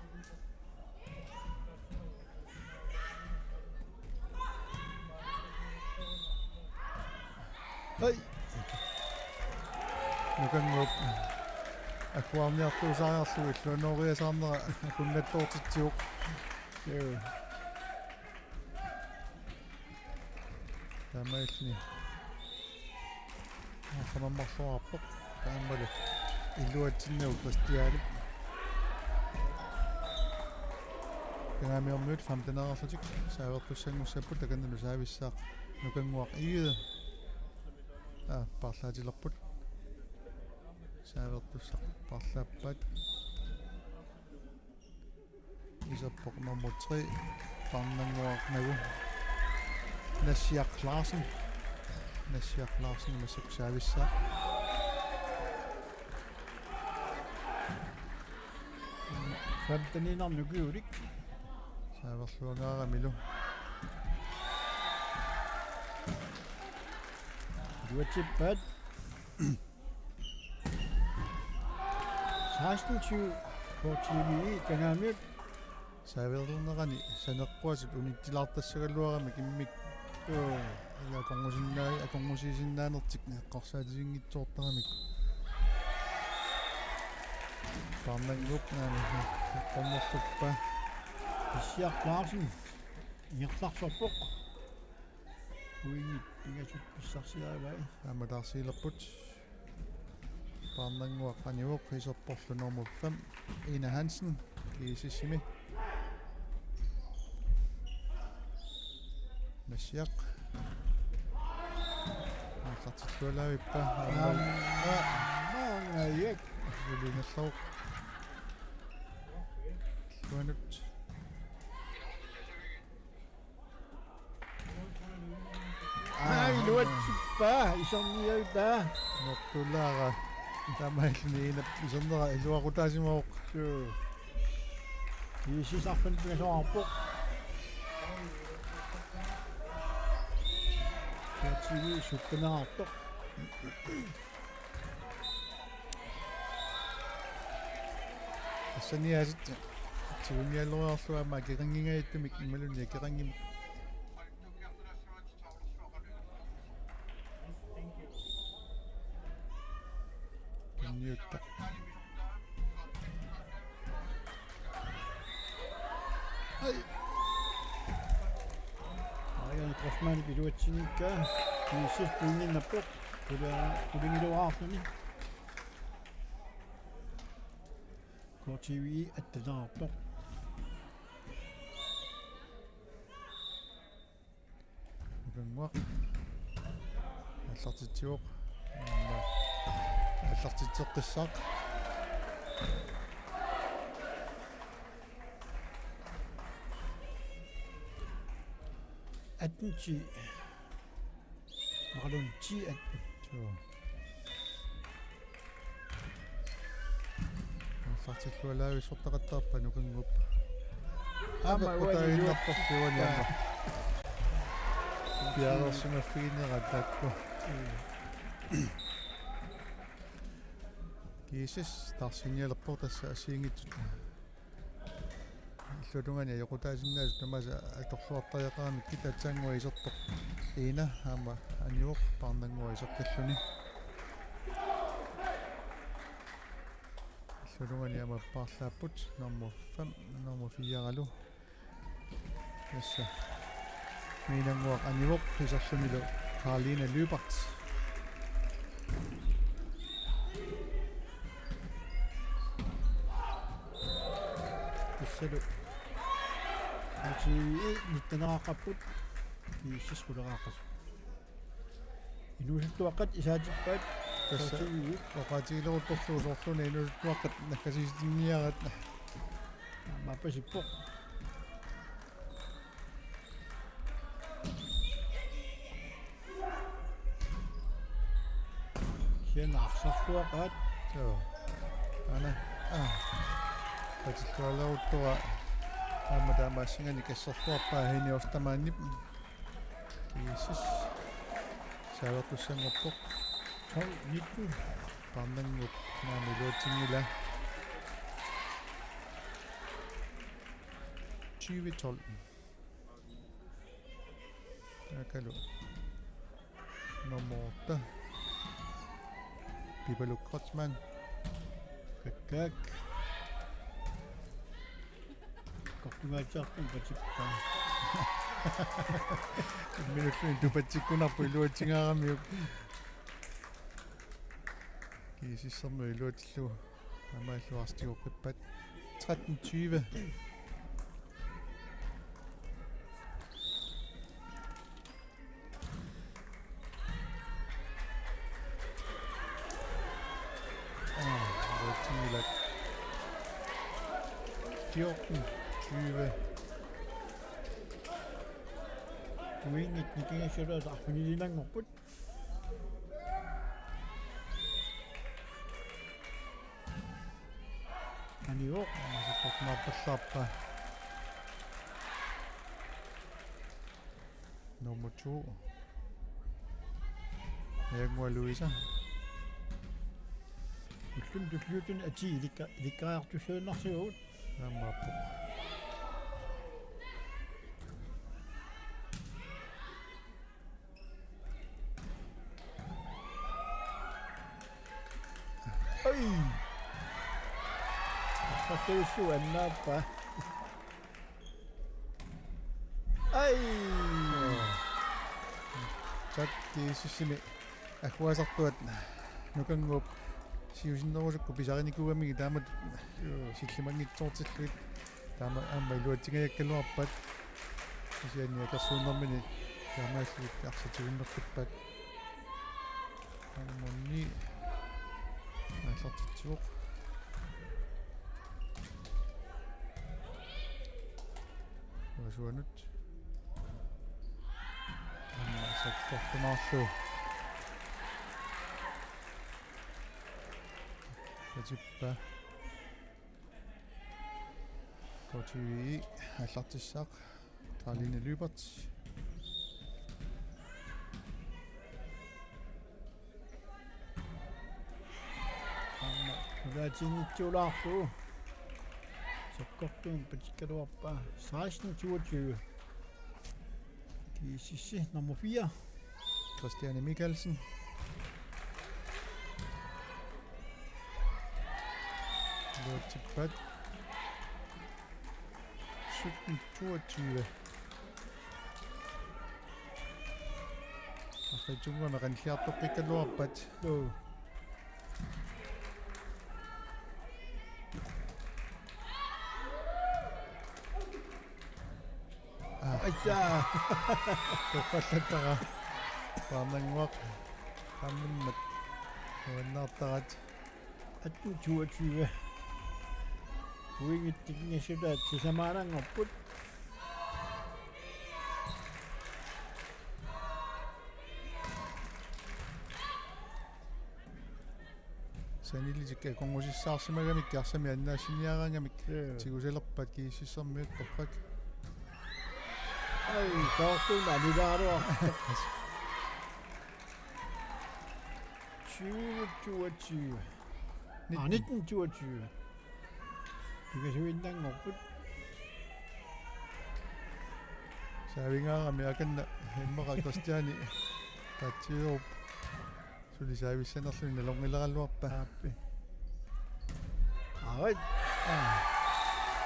ай нукангоп акваарниартуусаариарлугил лунориасаарнера куннаттоортитсиук тамаални афанаммарлуарпоқ тааммалу илуатсиннау Кристиаалип пенамиормут 15-арерлутик саавертуссангуссаппут таканналу саависсаақ нукангуақ иида парлаатилерпут сааверtussaq parlaappaat Isopok nummer 3. Barnanguaq nagu. Nasiaq Larsen masuksaavissa. Femtenin om nukuurik. Saaverluangaaramilu. Duatippat. 16-20 KTVI kangaamik. Saaverlunerani saneqquasip unittilaartassagalluarami kimmik ila kongusiisinnaanерtik neqqorsaatисингитсоортарамик Barnanguq naami qommerluppa Nasiaq Larsen inerlarsorpoq. Uingi pingasut pissarsiaavai. Amadarsiilerput Barnanguaq aniuq isorporlu nummer 5 Ina Hansen kiisissimi Nasiaq Naqartillualaavippa Maangaiak. Ulingerluuq Luanut Ai luatippa isorniaippa. Nortullaara tamailliniinap isernera iluaqutaasimaoq Iisisarpan pingasoarpoq. KTV suppenaartoq. Assaniasit tiunialluarluama kiqangingaittumik imalunni kiqangimik Niutta. Ai. Aion Grossman piluatsinikka. Kiisis puinginnappoq. Kulingiluaarluni. KTV attanaartoq. Ukanguaq аллартитсуоq аллартитсеққиссаақ Attenchi. Marlon chi at. аллартиллуалаави сортақаттарпа нукангуп Ama utainnerportuaniamma pialersimaffiinerattakku kiisis tarsinnialerpor tassa asiingitsut иллутунгани йокутаасиннаасут тамаса аторлуартариақарамик китатсаангуа исертоқ иина аама аниуоқ парнангуа исерталлуни иллутунгани аама парлааппут номер 5 номер 4 алу ясса минангуақ аниуоқ исерлунилу Karline Løbert Isselu. Ati nittanaaqapput kiissisquleraaqas. Inusuttuaqqat isaatippaat tässä waqaatigileruttorluusorluni inusuttuaqqat nakkasiistinniarat mappasippoq. Kianaarsortuaqaat. joo ana patsillualeruttua aama taamaassingani kasserluarpaa hiniortamaannip kiisis saavertussanngorpoq 12-19 parnangup naami luatingila 2012 akalu nummer 8 Pipalu Krotsman Kakkak. Kortungaatiarpun patippa. minutluin tupatsikkunarpu iluatingaaramiuk kiisissermu iluatillu amaalluarstiguqqippat 13:20 14 22. Uingit nikingassudaas arfinilinangorput. Aniuq Masipakmarpallаарpa. Nummer 2. Jagua Louisa. ullun tulluutun ati ilikkaartussuunarsugut. Amappo. Ai! Passuussu annaappa. Ai! Takki sissimi агуасартуат нукангууп сиусиннерусукку писаринникугамиги таамат силлимангитсоортиллуит таама аама илуатсигаяккалуарпат сиани акерсууннэрмини таамаассуит арсатигуннерпиппат аммонни асартитсуоқ wasуанут амма саттартунарлу Patippa Kotivi аллартиссаақ Karoline Lybert Amma ulaatinnitsuulaarlu sokkortuun patikkaluarpa 16-22 Kisissi nummer 4 Christiane Michalsen Lortipat 17-22 Arritunguna qanliartoqqikkaluarpat Aja Toqqallattara paarnanguaq qammunnak uannaartarat 18-22 Uingittikingassudaat sisamaanangorput sanilitikka kongusissaarsimagamik kiarsami annaassiniaraangamik tiguselerpat kiississermiut torrak Ai kaartuun anilaaruar 20-22 19-22 Pikasuinnangorput saavingaarami akanna himmeqa Christiani tatsiup sulisaavissanerluni nalorngileralluarpa Appi Arit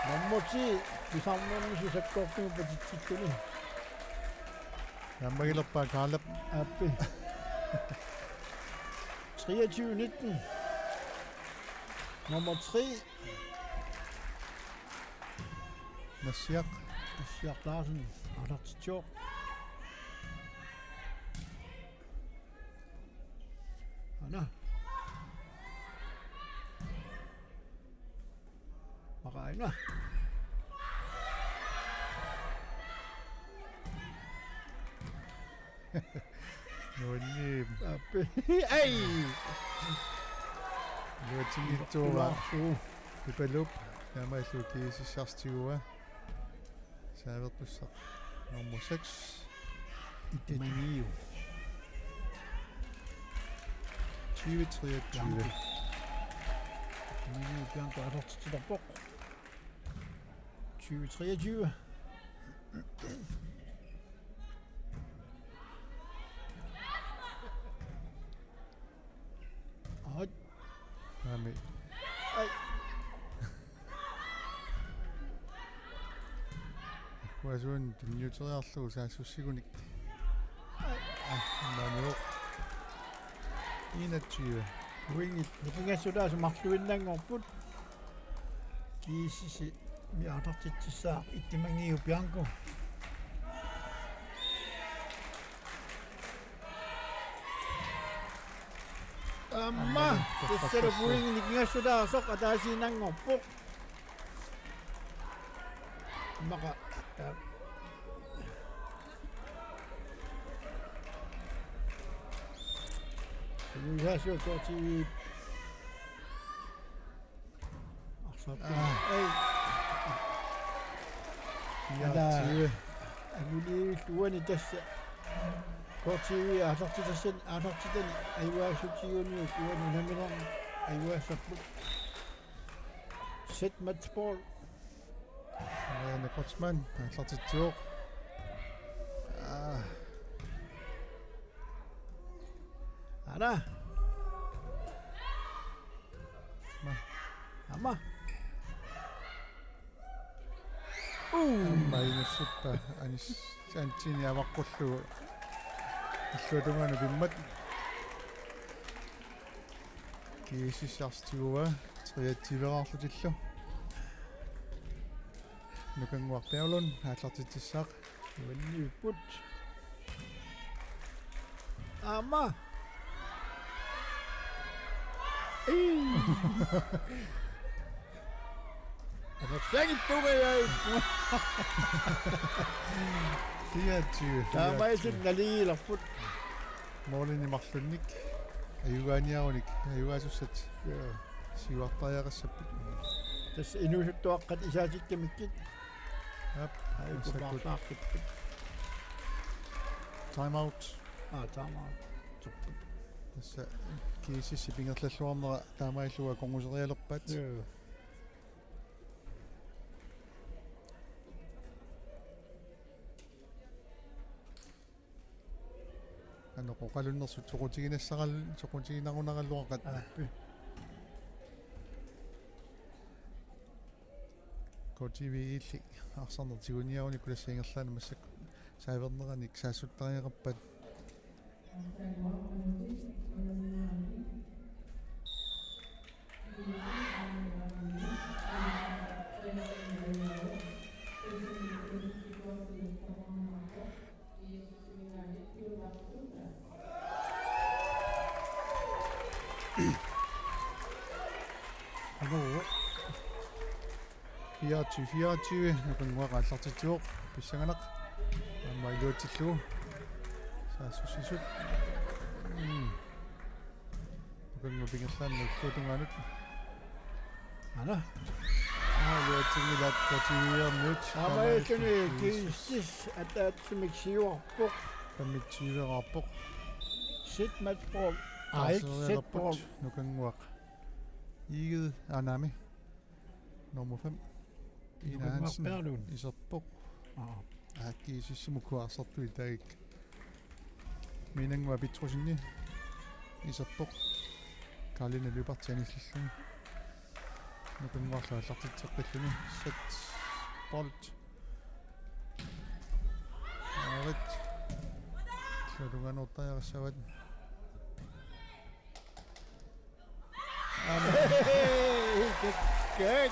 Nammotsi pisarnernisu sakkortuun patitsikkuni nammagilerpaa kaalap Appi 23-19 Nummer 3 nassiaq Sjak Larsen Artartitjoq Anna Maqaina nuanni Appi Ai luatingitsuuva ipalup naamaallu kiisissartigua saavertussaq nummer 6 Itaniu 20-23 Minu Bianco Artartitjoq 20-23 Arit Ami Ai wasuun tunniuteriarlugu saassussigunik manuoq 21 Uingit nikingassudaas marluinnangorput kiisisi miartartittissaaq ittimangiu Bianco Amma tessala uingit nikingassudaarsoq ataasiinangorpuq Maka. Nu har jeg så til Ja, Amuli tuani tässä. Koti ahorti tässä ahorti den aiwa sutiuni tuani namiran aiwa sappu. Set matchball. Marianne Kreutzmann, Atlantik. Ana. Amma. Mainussuppa anis antini avaqqullu аллуутунгана пиммат кисиссарстигуа триатсивераарлутиллу нукангуарпиалун хааллартитсаақ Uanniput. Amma. Ana sagit tugeja. 24 Taamaisun naliilarput. Målini mарлунник аюганиаруник аюгаасуссат сиуартариақассаппут Tässä inusuttuaqqat isaasikkamikkit. ап Aipupaarsaarput. time out Taamaa. тасса кисисси пингерллуарнера таамаиллуа конгусериалерпат анеқоқалуннерсут соқутигинассарал соқутигинарунараллуақат котивиилли арсарнертигуниаруни кулассаингерлаана массак саавернераник саассуттариақарпат Anu. 24 нукангуақааллартитсуоқ писсаганақ аммаилуутиллуу саассусисут нукангупингерлаанна иллуутунгаанут Ana. луатсигилаат котивиернут Amaituni kiissis ataatsimiksiuarpuq. памитсивераарпоқ Sit matchball. Sit ball. нукангуақ игед анами nummer 5 Ina Hansen isarpoq ааккиисиссимукуарсарту итаик минангуа питрусинни isarpoq Karline Lybertjanисллуни нукангуарлааллартитсеққиллуни сат болт авит садуганортаярассават Kæk.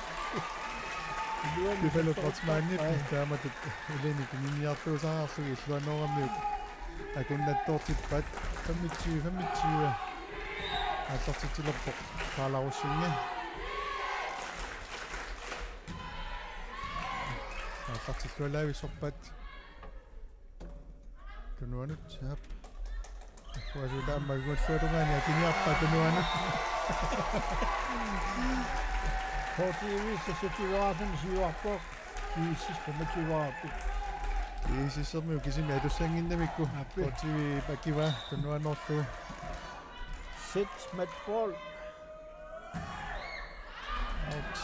Det falder Kreutzmann taamat ileni kininiartuusaarsui illuanoramiuk akunnattort 25 аллартитилерпоқ кааларусинги аллартиллуалаависорпат тунуанут саап уасулааммагуаллуатунгаани акиниарпа тунуанут Kotiivissa sutivaarsun siuarpoq. Kiissis pamativaarput. Kiisissermiu kisimi atussanginnamikku kotivi pakiva tunuanorlu Sit matchball. out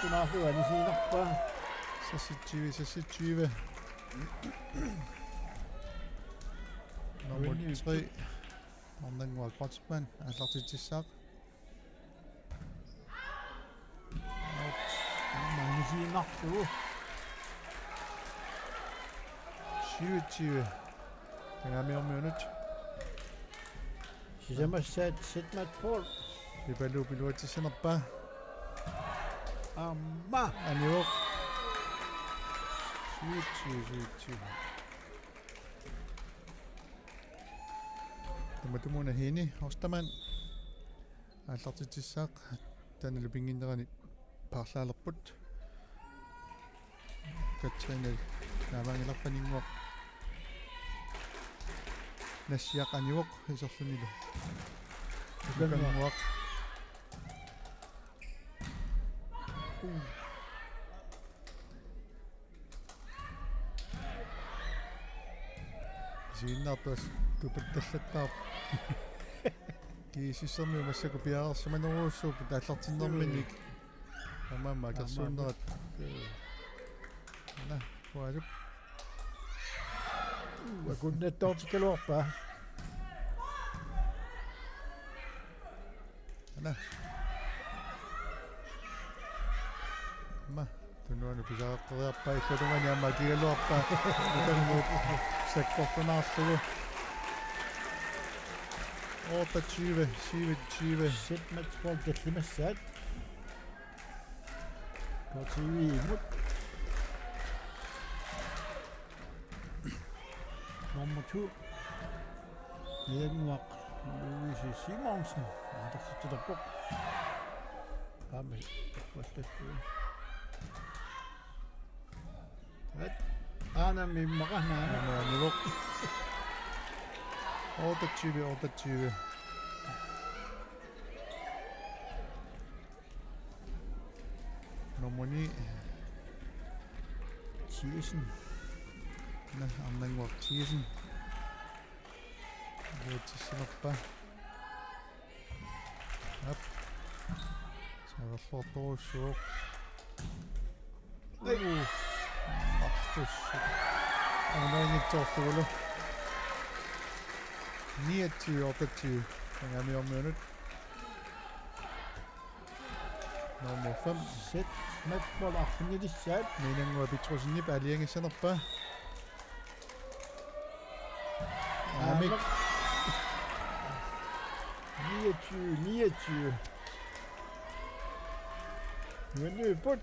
Kunaafuani siinarpa. 26 nummer 3 Ornangua Kreutzmann allartittissaaq Amaani siinarpu. 27 Tangaamiormiunut Sisamassaat sit matchball. Ipalu piluatissanerpa Amma. aniuq 27 Tamatumuna hini Ostermann allartittissaaq tanalu pinginnerani paarlaalerput Katrina naamangillarpaninguaq nassiaqaniuq isorlunilu nukanguaq Siinartas tupattallattaar kiisissermi massaku piaarersamanoruussuupu taallartinnerminik amamma kersuunnerat ana pualup Akunnattaortikaluarpaa ana ma tunuanu pisaaqeriarpaa illutungani amma kigaluarpaa nukanguut sakkortunaarlugu 28 Sæt matchbold kallimassaat KTV imod nummer 2 Jørgen Louise Simonsen der sitter der på Amen Anna Mimmarana niveau 28 nummer 9 Thiesen Arnanguaq Thiesen Vuotisserpa Up Saverlortoruussuuq Artussuq Arnaingitsoorlugulu 29 angamiormiunut nummer 5 Sæt matchbold arfinidissaat Minangua Pitrusinnip aliangissanerpa Amik 29 Nu på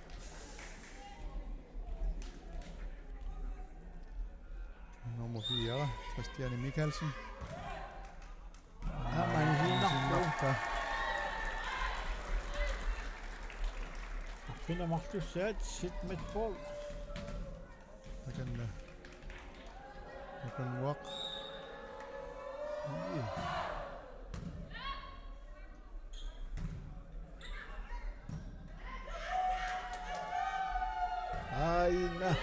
nummer 4 Christiane Mikkelsen Finder Martussaat Sæt matchbold Nukanguaq Aina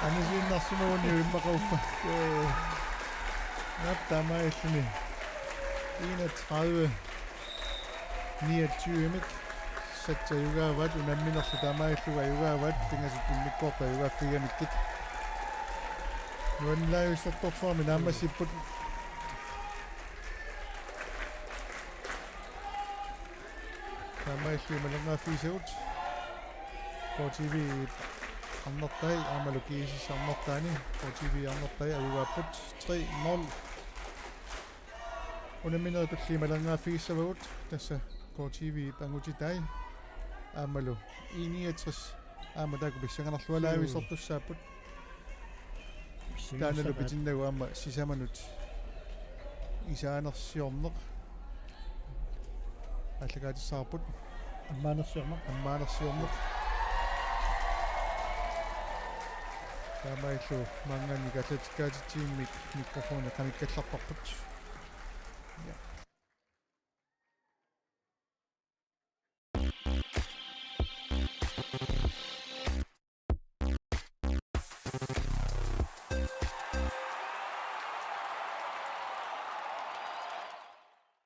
Anisiinnarsumuuni immaqauffa Nattamailluni 31 29 mik Satsa yugaavat unamminerlu tamailluga yugaavat tingasittimmikkorpa yugaaffiganikkit Nuanlaayussortorsuarmi naammassipput Tamaillu malangaaffiisuut KTV Arnertai Amalukiisis Arnertaani KTV Arnertai ayugaapput 3-0 Unammineritulli malangaaffiissavaut tassa KTV Pangutitai Amalu 69 Aamataku pissanganarlualaavisortussaapput Taanalu pitinnagu amma sisamanut isaanersiorneq allagaatissarput аммаанерсиорнеq таамаиллу мангани каллатиккаатитсииммик микрофони qamikkallarparput